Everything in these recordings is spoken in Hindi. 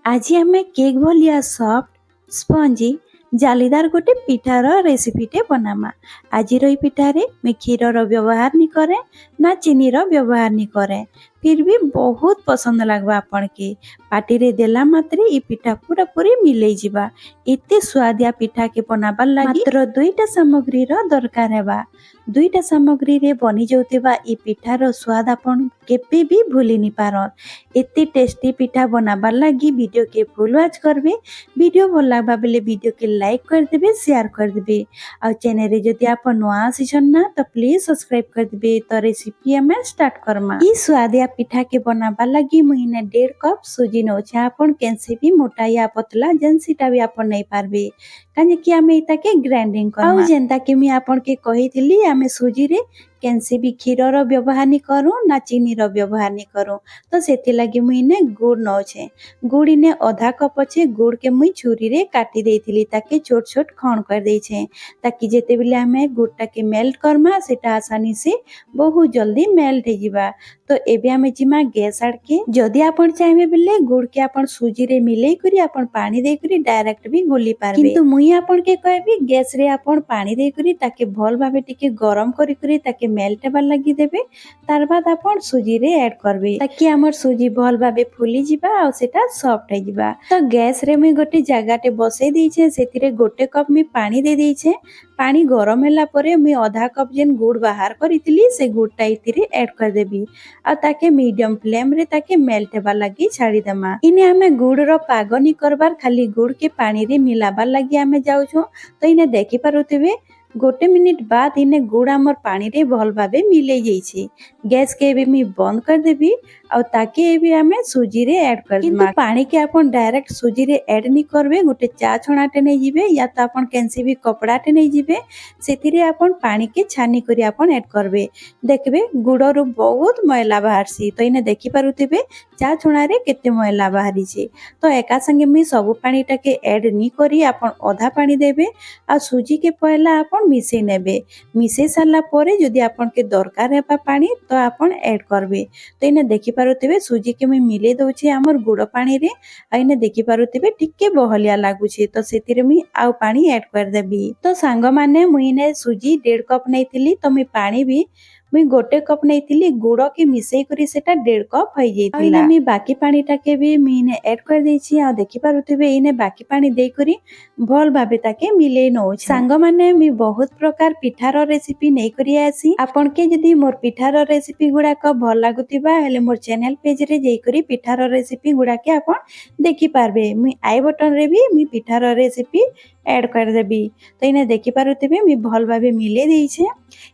आज आम केक भलिया सॉफ्ट स्पंजी जालीदार गोटे पिठार रेसिपीटे बनामा। आज पिठारे मैं क्षीर व्यवहार नहीं करे ना चीनी व्यवहार नहीं करे, फिर भी बहुत पसंद लगवा आपन के। पार्टी रे देला मात्रे ई पिठा पूरा पूरी मिले जिबा। इत्ते स्वादिया पिठा के बनाबार लागि मात्र दुईटा सामग्री दरकार हेबा। दुईटा सामग्री रे बनी जाउतिबा ई पिठार स्वाद आपन केबे भी भूली नहीं पारन। इत्ते टेस्टी पिठा बनाबार लागि वीडियो के फुल वॉच करबे। वीडियो भल लागबा बेले वीडियो के लाइक कर देबे, शेयर कर देबे। और चैनल रे जदि आप नया आसीछन ना तो प्लीज सब्सक्राइब कर देबे। तो रेसिपी हमें स्टार्ट करमा। ई स्वादिया पिठा के बनाबार लागि मुइने 1.5 कप सुजी नौछे। आपन कैसे भी मोटा या पतला जेनसीटा भी आपन नहीं पारबे, काजे कि आमे इता के ग्राइंडिंग करमा। और जेंता कि मैं आपन के कहिथिली आमे सुजी रे कैसे भी क्षीर व्यवहार नहीं करूँ ना चीनी व्यवहार नहीं करूँ। तो से लगी मुझे गुड़ नौछे। गुड़ इने आधा कप अच्छे। गुड़ के मुई छुरी रे काटी देइथिली ताकि छोट छोट खंड कर देछे, ताकि जेते बेले आमे गुड़टा के मेल्ट करमा सेटा आसानी से बहुत जल्दी मेल्ट हो जिबा। तो एबे आमे जिमा गैस आड़ के जदि आपन चाहेबे बेले गुड़ के आपन सुजी रे मिलेई करी आपन पानी दे करी डायरेक्ट भी गुली पारबे। किंतु मुई आपन के कहबी गैस रे आपन पानी दे करी ताकि भल भाबे टिके गरम करी करी ताकि मेल्ट हेबार लगी देबे। तार बाद आपन सुजी रे ऐड करबे ताकि हमर सुजी भल भाबे फुली जिबा और सेटा सॉफ्ट हो जिबा। तो गैस रे मुई गोटे जगाटे बसई देइछे, सेतिरे गोटे कप मी पानी दे देइछे। पानी गरम होला परे मुई आधा कप जेन गुड़ बाहर करितली से गुड़टा इतिरे ऐड कर देबी और ताके मीडियम फ्लेम रे ताके मेल्ट हेबार लगी छाड़ी देमा। इने हमें गुड़ रो पाग नहीं करबार, खाली गुड़ के पानी रे मिलाबार लगी हमें जाउछो। तो इने देखि पारुथिबे गोटे मिनिट बाद इने गुड़ आमर पानी रे भल भाबे मिले जाइछे। गैस के एबे मी बंद कर देबी और ताके एबे हमें सुजी रे ऐड कर देमा। किंतु पानी के आपन डायरेक्ट सुजी रे ऐड नहीं करबे। गोटे चा छणाटे नहीं जिबे या तो आपन कैंसी भी कपड़ाटे नहीं जिबे, सेतिरे आपन पानी के छानी करी आपन ऐड करबे। देखबे गुड़ रो बहुत मैला बाहरसी। तो इने देखि पारुथिबे चा छणा रे केते मैला बाहरी छे। तो एका संगे मी सब पानी टाके ऐड नहीं करी आपन आधा पानी देबे और सुजी के पहला आपन मिसई नेबे। मिसई सारला परे जदि आपन के दरकार हेबा पानी तो आपन ऐड करबे। तो इने देखि पारुथिबे सुजी के मी मिले दउछे हमर गुड़ पानी रे। आ इने देखि पारुथिबे टिके बहलिया लागुछे, तो सेतिरे मी आउ पानी ऐड कर देबी। तो सांग माने मुइने सुजी 1.5 कप नैथिली, तो मी पानी भी मुई गोटे कप नैथिली। गुड़ के मिसई करी सेटा 1.5 कप हो जाइतिला। मी बाकी पानी टाके भी मीने ऐड कर देछि। आ देखि पारुथिबे इने बाकी पानी देई करी भल भाबे ताके मिले नउछ। सांग माने मी बहुत प्रकार पिठार रेसिपी नै करी आसी। आपन के जदि मोर पिठार रेसिपी गुडा को भल लागुतिबा हेले मोर चैनल पेज रे जई करी पिठार रेसिपी गुडा के आपन देखि पारबे। मी आई बटन रे भी मी पिठार रेसिपी ऐड कर देबी। तो इने देखि पारुथिबे मी भल भाबे मिले देइछे।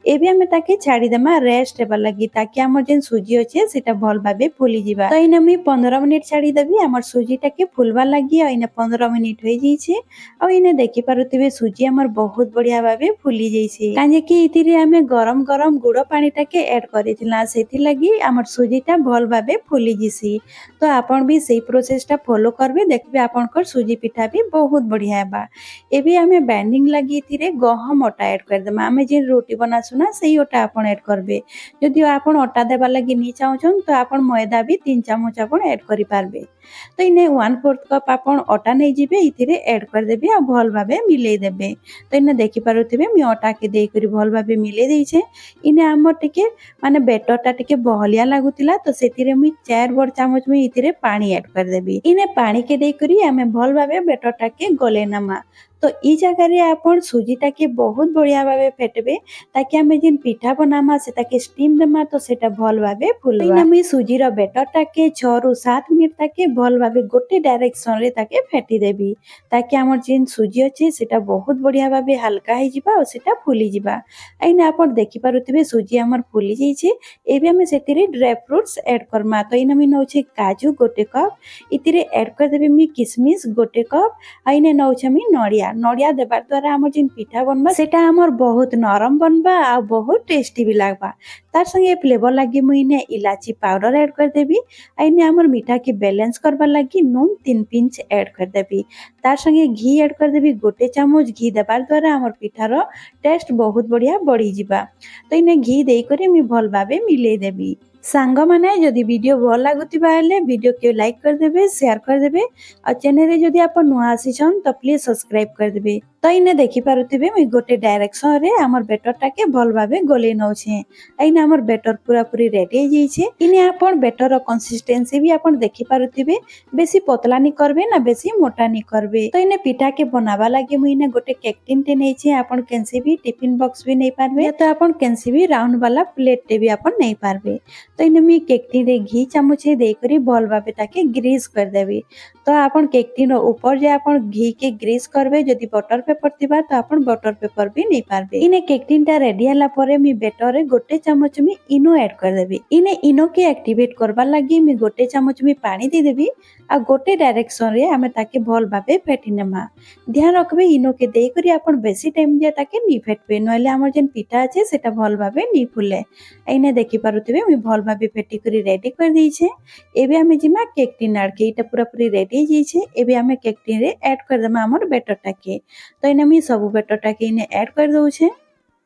एबे हमें ताके छाड़ी देमा रेस्ट हेबार लगी ताकि हमर जेन सुजी अच्छे सेटा भल भाबे फुली जिबा। तो इने मी 15 मिनिट छाड़ी देबी हमर सुजी टाके फुलबार लगी। और इने 15 मिनिट हो जाइछे। और इने देखि पारुथिबे सुजी हमर बहुत बढ़िया भाबे फुली जाइछे, काजे कि इतिरे हमें गरम गरम गुड़ पानी टाके ऐड करिथिला, सेथि लगी हमर सुजीटा भल भाबे फुली जिसी। तो आपन भी सेही प्रोसेसटा फॉलो करबे, देखबे आपनकर सुजी पिठा भी बहुत बढ़िया हेबा। एबे हमें बाइंडिंग लगी इतिरे गहम आटा ऐड कर देमा। हमें जे रोटी बनासु ना सेही आटा आपन ऐड करबे। जदि आपन आटा देबा लगी नी चाहुछन तो आपन मैदा भी 3 चामच आपन ऐड करि पारबे। तो इने 1/4 कप आपन आटा नै जिबे इतिरे ऐड कर देबे आ भल भाबे मिले देबे। तो इने देखि पारुथिबे मी आटा के देई करी भल भाबे मिले देइछे। इने हमर टिके माने बेटरटा टिके बहलिया लागुतिला, तो सेतिरे मी 4 बड़ चामच मी इतिरे पानी ऐड कर देबी। इने पानी के देई करी हमें भल भाबे बेटरटा के गले नमा। तो ई जगह रे आपन सुजीटा के बहुत बढ़िया भाबे फेटबे ताकि हमें जिन पिठा बनामा से ताकि स्टीम देमा तो सेटा भल भाबे फुलबा। इने मी सुजी रो बेटरटा के 6 रु 7 मिनिट ताके भल भाबे गोटे डायरेक्शन रे ताके फेटी देबी ताकि हमर जिन सुजी अछि सेटा बहुत बढ़िया भाबे हल्का हे जिबा और सेटा फुली जिबा। इने आपन देखि पारुथिबे सुजी हमर फुली जाइछे। एबे हमें सेतिरे ड्राई फ्रूट्स ऐड करमा। तो इने मी नउछे काजू गोटे कप, इतिरे ऐड कर देबे मी किशमिश गोटे कप। आ इने नउछे मी नड़िया। नड़िया देबार द्वारा हमर जिन पिठा बनबा सेटा हमर बहुत नरम बनबा आ बहुत टेस्टी भी लागबा। तार संगे फ्लेवर लगी मुई इने इलायची पाउडर ऐड कर देबी। आ इने हमर मीठा के बैलेंस करबा लगी नून 3 पिंच ऐड कर देबी। तार संगे घी ऐड कर देबी गोटे चामच। घी देबार द्वारा हमर पिठार टेस्ट बहुत बढ़िया बढ़ी जिबा। तो इने घी देई करी मी भल भाबे मिले देबी। सांग माने जदि वीडियो भल लागुथिबा हेले वीडियो के लाइक कर देबे, शेयर कर देबे और चैनल रे जदि आप नुआ आसीछन तो प्लीज सब्सक्राइब कर देबे। तो इने देखि पारुथिबे मुई गोटे डायरेक्शन रे हमर बेटर टाके भल भाबे गोले नौछे। आइना हमर बेटर पूरा पूरी रेडी हो जाइछे। इने आपण बेटर रो कंसिस्टेंसी भी आपण देखि पारुथिबे, बेसी पतला नि करबे ना बेसी मोटा नि करबे। तो इने पिठा के बनावा लागि मुई इने गोटे केक टिन ते नेछे। आपण केनसी भी टिफिन बॉक्स भी नै पारबे या तो आपण केनसी भी राउंड वाला प्लेट ते भी आपण नै पारबे। तो इने मी केक टिन रे घी चामच दे करी भल भाबे ताके ग्रीस कर देबे। तो आपण केक टिन रो ऊपर जे आपण घी के ग्रीस करबे, जदि बटर पेपर थिबा तो आपण बटर पेपर भी नै पारबे। इने केक टिन ता रेडी हला परे मी बेटर रे गोटे चामच मी इनो ऐड कर देबे। इने इनो के एक्टिवेट करबा लागि मी गोटे चामच मी पानी दे देबी आ गोटे डायरेक्शन रे हमें ताके भल भाबे फेटी नेमा। ध्यान रखबे इनो के दे करी आपण बेसी टाइम जे ताके नी फेटबे, नहले हमर जेन पिठा আছে सेटा भल भाबे नी फुले। एने देखि पारुथिबे मी भल भाबे फेटी करी रेडी कर दैछे। एबे हमें जिमा केक टिन ऐड के इटा पूरा पूरी रेडी हो जाइछे। एबे हमें केक टिन रे ऐड कर देमा हमर बेटर टाके। तो इने मी सब बेटर टाके इने ऐड कर दउछे।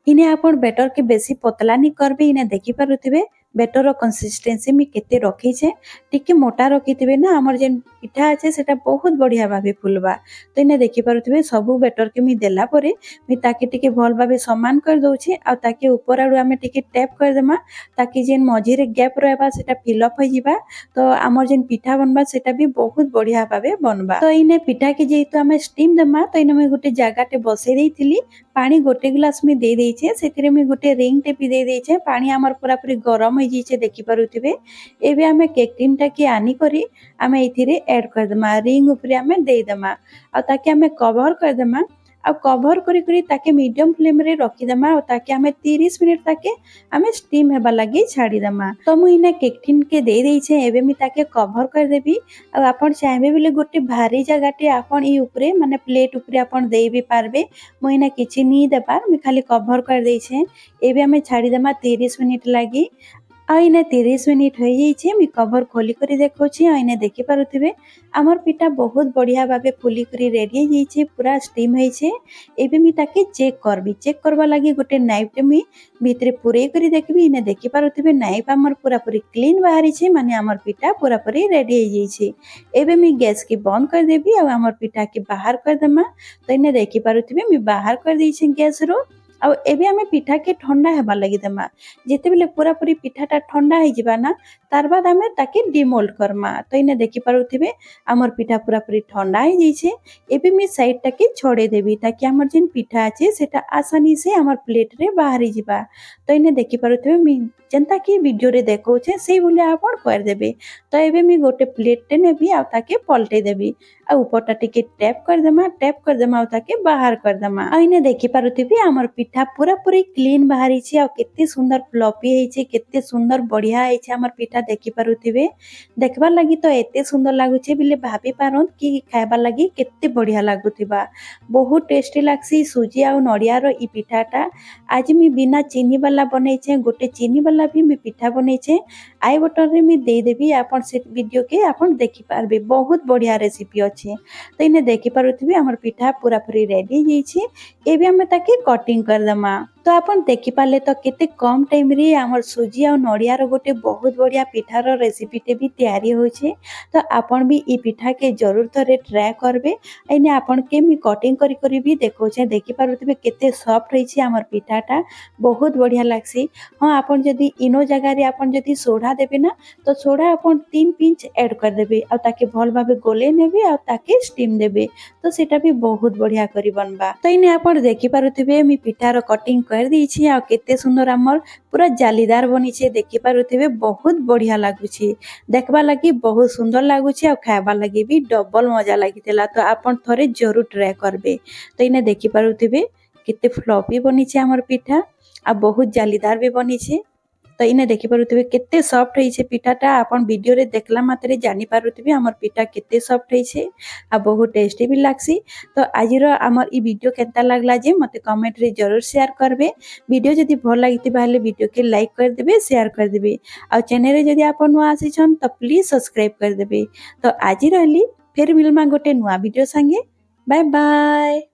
इने आपण बेटर के बेसी पतला नी करबे। इने देखि पारुथिबे बेटर रो कंसिस्टेंसी मी केते रखी छे, टिके मोटा रखिथिबे ना हमर जेन पिठा আছে सेटा बहुत बढ़िया भाबे फुलबा। तो इने देखि पारुथिबे सब बेटर के मी देला परे मी ताके टिके भल भाबे समान कर दउछे आ ताके ऊपर आडू हमें टिके टैप कर देमा ताकि जेन मझी रे गैप रहबा सेटा फिल अप हो जिबा। तो हमर जेन पिठा बनबा सेटा भी बहुत बढ़िया भाबे बनबा। तो इने पिठा के जेहेतु हमें स्टीम देमा तो इने मैं गोटे जगाटे बसै देइथिली। पानी गोटे गिलास में दे देइछे, सेतिरे में गोटे रिंग टे भी दे देइछे। पानी हमर पूरा पूरी गरम हो जाइछे देखि पारुथिबे। एबे हमें केक टिन टा के आनी करी हमें इथिरे ऐड कर देमा, रिंग ऊपर हमें दे देमा आ ताके हमें कवर कर देमा। आ कवर करी करी ताके मीडियम फ्लेम रे रखी देमा और ताके हमें 30 मिनिट ताके हमें स्टीम हेबा लागि छाड़ी देमा। तो मु इने केक टिन के दे देइछे। एबे मी ताके कवर कर देबी आ आपण चाहबे बोले गोटे भारी जगाटे आपण ई ऊपरे माने प्लेट ऊपरे आपण देई भी पारबे। मु इने किछि नी देबार मी खाली कवर कर देइछे। एबे हमें छाड़ी देमा 30 मिनिट लागि। आ इने 30 मिनिट हो जाइछे। मी कवर खोली करी देखौछि। आ इने देखि पारुथिबे हमर पिठा बहुत बढ़िया भाबे फुली करी रेडी हो जाइछे, पूरा स्टीम होइछे। एबे मी ताके चेक करबी। चेक करबा लागि गोटे नाइफ टे मी भितरे पुरै करी देखबी। इने देखि पारुथिबे नाइफ हमर पूरा पूरी क्लीन बाहरी छे, माने हमर पिठा पूरा पूरी रेडी हो जाइछे। एबे मी गैस के बंद कर देबी आ हमर पिठा के बाहर कर देमा। तो इने देखि पारुथिबे मी बाहर कर दैछे गैस रो। आ एबे हमें पिठा के ठंडा हेबा लागि देमा। जेते बेले पूरा पूरी पिठाटा ठंडा हो जिबा ना तार बाद हमें ताके डिमोल्ड करमा। तो इने देखि पारुथिबे हमर पिठा पूरा पूरी ठंडा हो जाइछे। एबे मी साइड टाके छोड़े देबी ताकि हमर जेन पिठा আছে सेटा आसानी से हमर प्लेट रे बाहरी जिबा। तो इने देखि पारुथिबे मी जेंता कि वीडियो रे देखौछे सेई बोले आपण कर देबे। तो एबे मी गोटे प्लेट टे नेबी आ ताके पलटे देबी आ ऊपरटा टिके टैप कर देमा आ ताके बाहर कर देमा। आ इने देखि पारुथिबे हमर पिठा पूरा पूरी क्लीन बाहरी छी आ केते सुंदर फ्लफी हेछि, केते सुंदर बढ़िया हेछि हमर पिठा देखि पारुथिबे। देखबा लागि तो एते सुंदर लागुछे बिले भाबी पारन कि खायबा लागि केते बढ़िया लागुथिबा। बहुत टेस्टी लागसी सुजी आ नडिया रो ई पिठाटा। आज मी बिना चीनी वाला बनैछे, गोटे चीनी वाला भी मी पिठा बनैछे। आई बटन रे मी दे देबी, आपण से वीडियो के आपण देखि पारबे। बहुत बढ़िया रेसिपी अछि। तो इने देखि पारुथिबे हमर पिठा पूरा पूरी रेडी जाइछे। एबे हमें ताके कटिंग कर देमा। तो आपण देखि पाले तो केते कम टाइम रे हमर सुजी आ नडिया रो गोटे बहुत बढ़िया पिठार रेसिपी टे भी तैयारी होइछे। तो आपण भी ई पिठा के जरूर थरे ट्राई करबे। एने आपण के मी कटिंग करी करी भी देखौछे, देखि पारुथिबे केते सॉफ्ट होइछे हमर पिठाटा, बहुत बढ़िया लागसी। हां आपण जदी इनो जगह रे आपण जदी सोडा देबे ना तो सोडा आपण 3 पिंच ऐड कर देबे आ ताके भल भाबे गोले नेबे आ ताके स्टीम देबे। तो सेटा भी बहुत बढ़िया करी बनबा। तो इने आपण देखि पारुथिबे मी पिठार कटिंग कर दैछि आ केते सुंदर हमर पूरा जालीदार बनिछे। देखि पारुथिबे बहुत बढ़िया लागुछि, देखबा लागि बहुत सुंदर लागुछि आ खायबा लागि भी डबल मजा लागितेला। तो आपण थरे जरूर ट्राई करबे। तो इने देखि पारुथिबे केते फ्लफी बनिछे हमर पिठा आ बहुत जालीदार भी बनिछे। तो इने देखि पारुथिबे केते सॉफ्ट होइछे पिठाटा। आपण वीडियो रे देखला मात्रे जानि पारुथिबे हमर पिठा केते सॉफ्ट होइछे आ बहुत टेस्टी भी लागसी। तो आजिरो हमर ई वीडियो केनता लागला जे मते कमेंट रे जरूर शेयर करबे। वीडियो जदि भल लागितिबा हेले वीडियो के लाइक कर देबे, शेयर कर देबे आ चैनल रे जदि आपण नुआ आसीछन तो प्लीज सब्सक्राइब कर देबे। तो आजि रहली फेर मिलमा गोटे नुआ वीडियो संगे। Bye bye.